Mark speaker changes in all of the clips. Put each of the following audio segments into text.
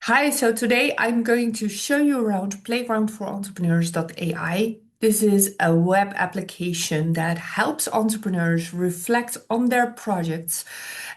Speaker 1: Hi, so today I'm going to show you around playgroundforentrepreneurs.ai. This is a web application that helps entrepreneurs reflect on their projects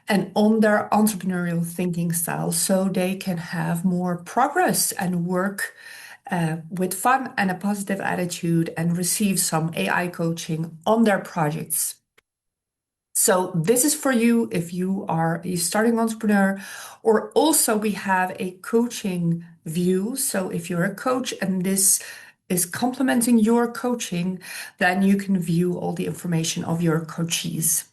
Speaker 1: and on their entrepreneurial thinking style so they can have more progress and work with fun and a positive attitude and receive some AI coaching on their projects. So this is for you if you are a starting entrepreneur, or also we have a coaching view. So if you're a coach and this is complementing your coaching, then you can view all the information of your coachees.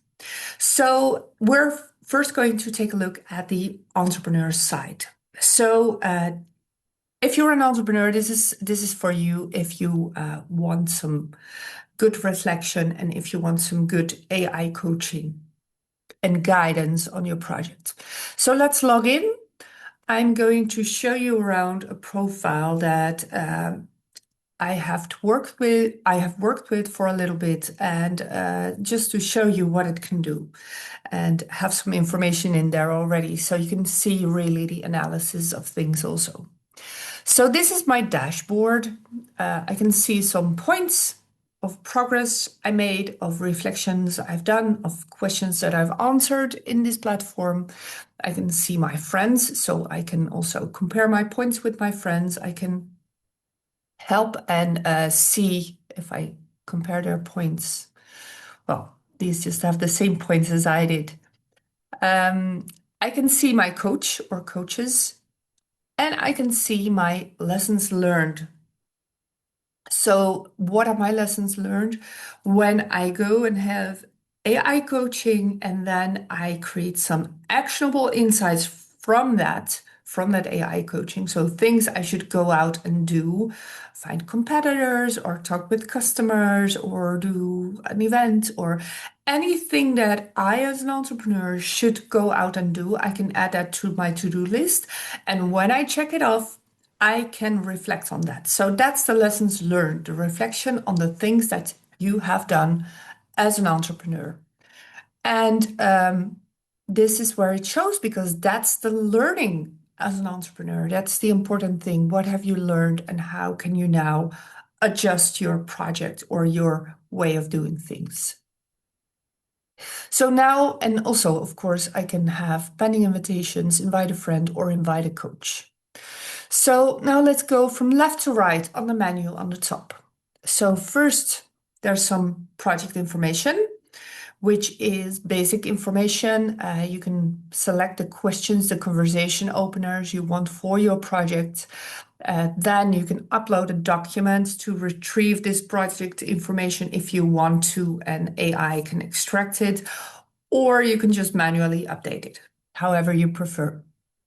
Speaker 1: So we're first going to take a look at the entrepreneur side. So if you're an entrepreneur, this is for you if you want some good reflection and if you want some good AI coaching and guidance on your project. So let's log in. I'm going to show you around a profile that I have worked with for a little bit, and just to show you what it can do, and have some information in there already, so you can see really the analysis of things also. So this is my dashboard. I can see some points of progress I made, of reflections I've done, of questions that I've answered in this platform. I can see my friends, so I can also compare my points with my friends. I can help and see if I compare their points. Well, these just have the same points as I did. Um, I can see my coach or coaches, and I can see my lessons learned. So, what are my lessons learned when I go and have AI coaching and then I create some actionable insights from that AI coaching? So, things I should go out and do, find competitors or talk with customers or do an event or anything that I, as an entrepreneur, should go out and do. I can add that to my to-do list. And when I check it off, I can reflect on that. So that's the lessons learned, the reflection on the things that you have done as an entrepreneur. And this is where it shows because that's the learning as an entrepreneur. That's the important thing. What have you learned and how can you now adjust your project or your way of doing things? So now, and also, of course, I can have pending invitations, invite a friend, or invite a coach. So now let's go from left to right on the menu on the top. So first, there's some project information, which is basic information. You can select the questions, the conversation openers you want for your project. Then you can upload a document to retrieve this project information if you want to, and AI can extract it, or you can just manually update it, however you prefer.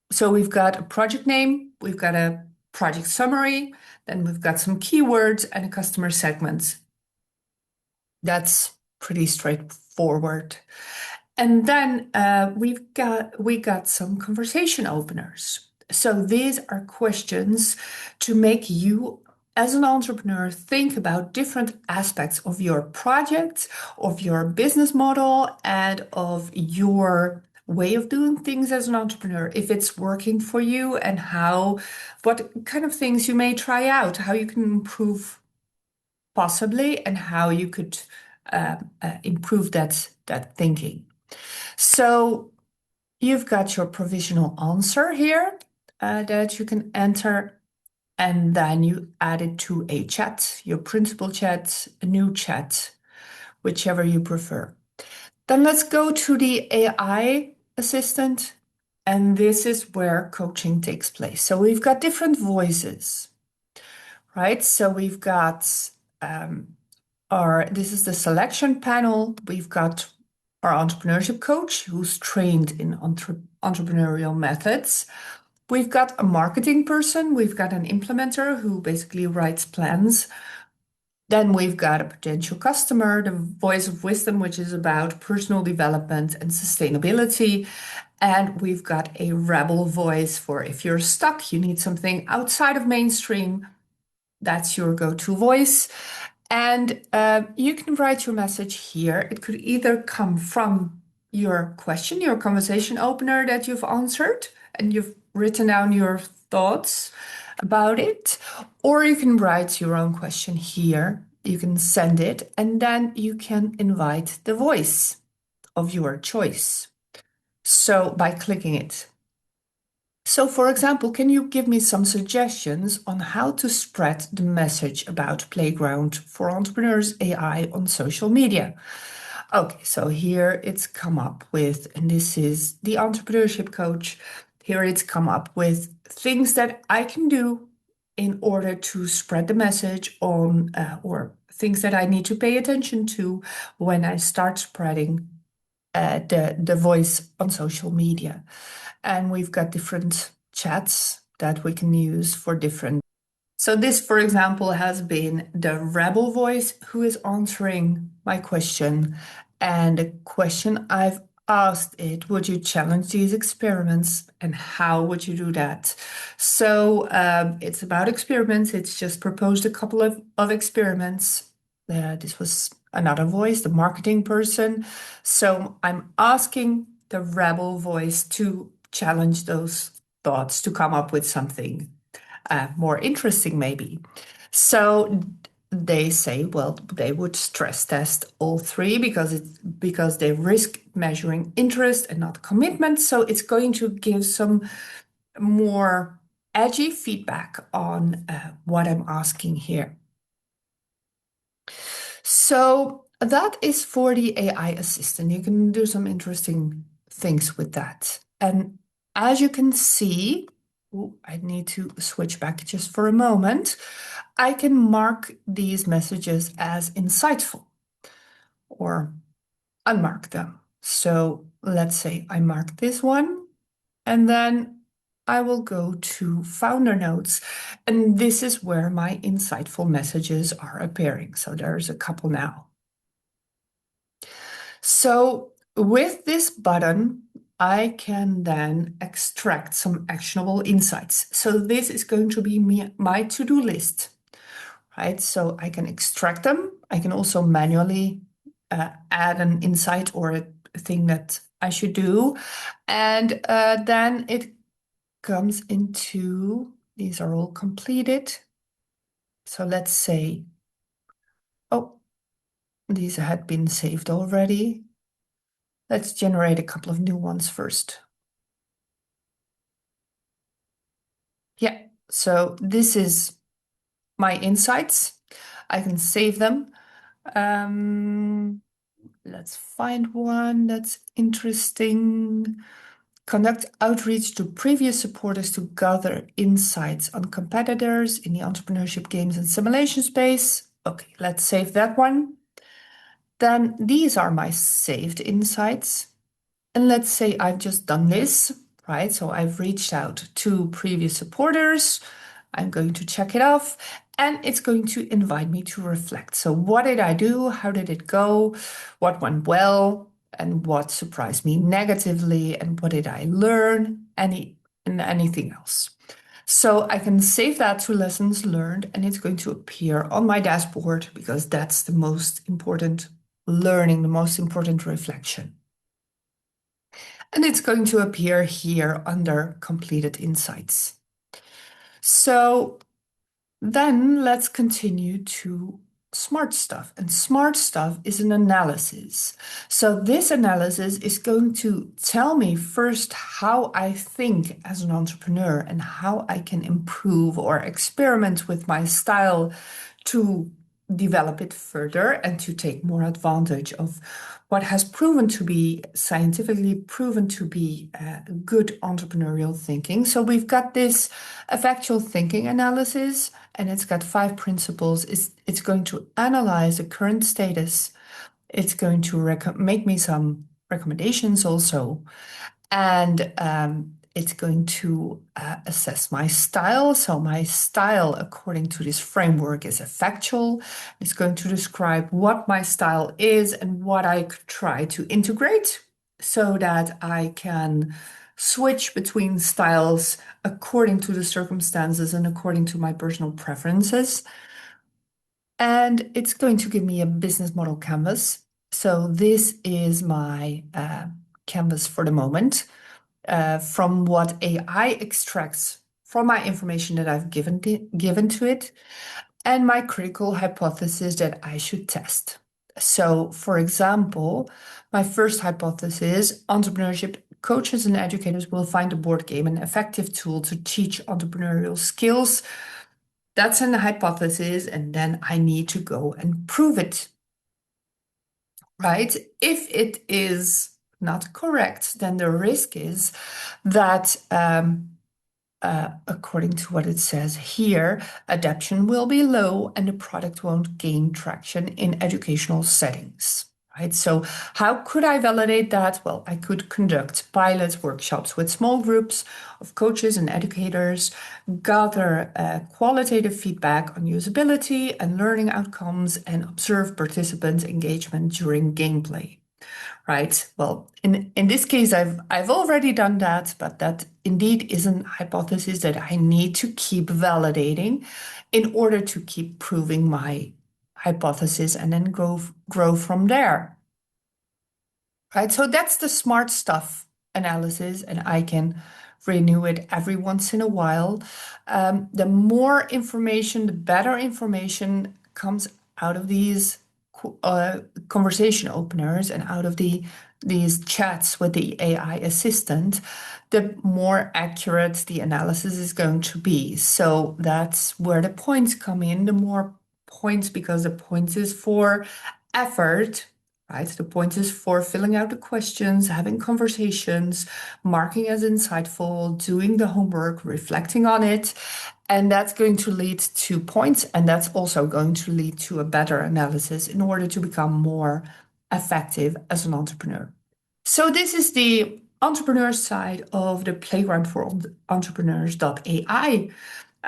Speaker 1: So we've got a project name, we've got a project summary, then we've got some keywords and a customer segment. That's pretty straightforward. And then we got some conversation openers. So these are questions to make you, as an entrepreneur, think about different aspects of your project, of your business model, and of your way of doing things as an entrepreneur, if it's working for you, and what kind of things you may try out, how you can improve possibly, and how you could improve that thinking. So you've got your provisional answer here that you can enter, and then you add it to a chat, your principal chat, a new chat, whichever you prefer. Then let's go to the AI assistant, and this is where coaching takes place. So we've got different voices, right? So we've got this is the selection panel. We've got our entrepreneurship coach who's trained in entrepreneurial methods. We've got a marketing person. We've got an implementer who basically writes plans. Then we've got a potential customer, the voice of wisdom, which is about personal development and sustainability. And we've got a rebel voice for if you're stuck, you need something outside of mainstream. That's your go-to voice. And you can write your message here. It could either come from your question, your conversation opener that you've answered and you've written down your thoughts about it, or you can write your own question here. You can send it, and then you can invite the voice of your choice. So by clicking it. So, for example, can you give me some suggestions on how to spread the message about Playground for Entrepreneurs AI on social media? Okay, so here it's come up with, and this is the entrepreneurship coach. Here it's come up with things that I can do in order to spread the message on, or things that I need to pay attention to when I start spreading the voice on social media. And we've got different chats that we can use for different. So this, for example, has been the rebel voice who is answering my question. And the question I've asked it, would you challenge these experiments and how would you do that? So it's about experiments. It's just proposed a couple of experiments. This was another voice, the marketing person. So I'm asking the rebel voice to challenge those thoughts to come up with something more interesting, maybe. So they say, well, they would stress test all three because they risk measuring interest and not commitment. So it's going to give some more edgy feedback on what I'm asking here. So that is for the AI assistant. You can do some interesting things with that. And as you can see, I need to switch back just for a moment. I can mark these messages as insightful or unmark them. So let's say I mark this one, and then I will go to Founder Notes, and this is where my insightful messages are appearing. So there's a couple now. So with this button, I can then extract some actionable insights. So this is going to be my to-do list, right? So I can extract them. I can also manually add an insight or a thing that I should do. And then it comes into, these are all completed. So let's say, oh, these had been saved already. Let's generate a couple of new ones first. Yeah, so this is my insights. I can save them. Let's find one that's interesting. Conduct outreach to previous supporters to gather insights on competitors in the entrepreneurship games and simulation space. Okay, let's save that one. Then these are my saved insights. And let's say I've just done this, right? So I've reached out to previous supporters. I'm going to check it off and it's going to invite me to reflect. So what did I do? How did it go? What went well? And what surprised me negatively? And what did I learn? And anything else. So I can save that to lessons learned and it's going to appear on my dashboard because that's the most important learning, the most important reflection. And it's going to appear here under completed insights. So then let's continue to smart stuff. And smart stuff is an analysis. So this analysis is going to tell me first how I think as an entrepreneur and how I can improve or experiment with my style to develop it further and to take more advantage of what has proven to be scientifically proven to be good entrepreneurial thinking. So we've got this factual thinking analysis, and it's got 5 principles. It's going to analyze the current status. It's going to make me some recommendations also. And it's going to assess my style. So my style, according to this framework, is a factual. It's going to describe what my style is and what I could try to integrate so that I can switch between styles according to the circumstances and according to my personal preferences. And it's going to give me a business model canvas. So this is my canvas for the moment. from what AI extracts from my information that I've given to it, and my critical hypothesis that I should test. So, for example, my first hypothesis, entrepreneurship coaches and educators will find a board game an effective tool to teach entrepreneurial skills. That's an hypothesis, and then I need to go and prove it, right? If it is not correct, then the risk is that according to what it says here, adoption will be low and the product won't gain traction in educational settings. Right? So, how could I validate that? Well, I could conduct pilot workshops with small groups of coaches and educators, gather qualitative feedback on usability and learning outcomes, and observe participant engagement during gameplay. Right. Well, in this case, I've already done that, but that indeed is an hypothesis that I need to keep validating in order to keep proving my hypothesis and then grow from there. Right. So that's the smart stuff analysis, and I can renew it every once in a while. The more information, the better information comes out of these conversation openers and out of these chats with the AI assistant, the more accurate the analysis is going to be. So that's where the points come in. The more points, because the points is for effort, right? The point is for filling out the questions, having conversations, marking as insightful, doing the homework, reflecting on it. And that's going to lead to points. And that's also going to lead to a better analysis in order to become more effective as an entrepreneur. So this is the entrepreneur side of the playground for entrepreneurs.ai.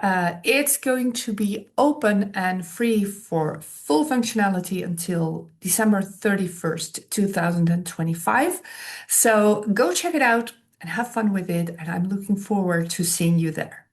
Speaker 1: It's going to be open and free for full functionality until December 31st, 2025. So go check it out and have fun with it. And I'm looking forward to seeing you there.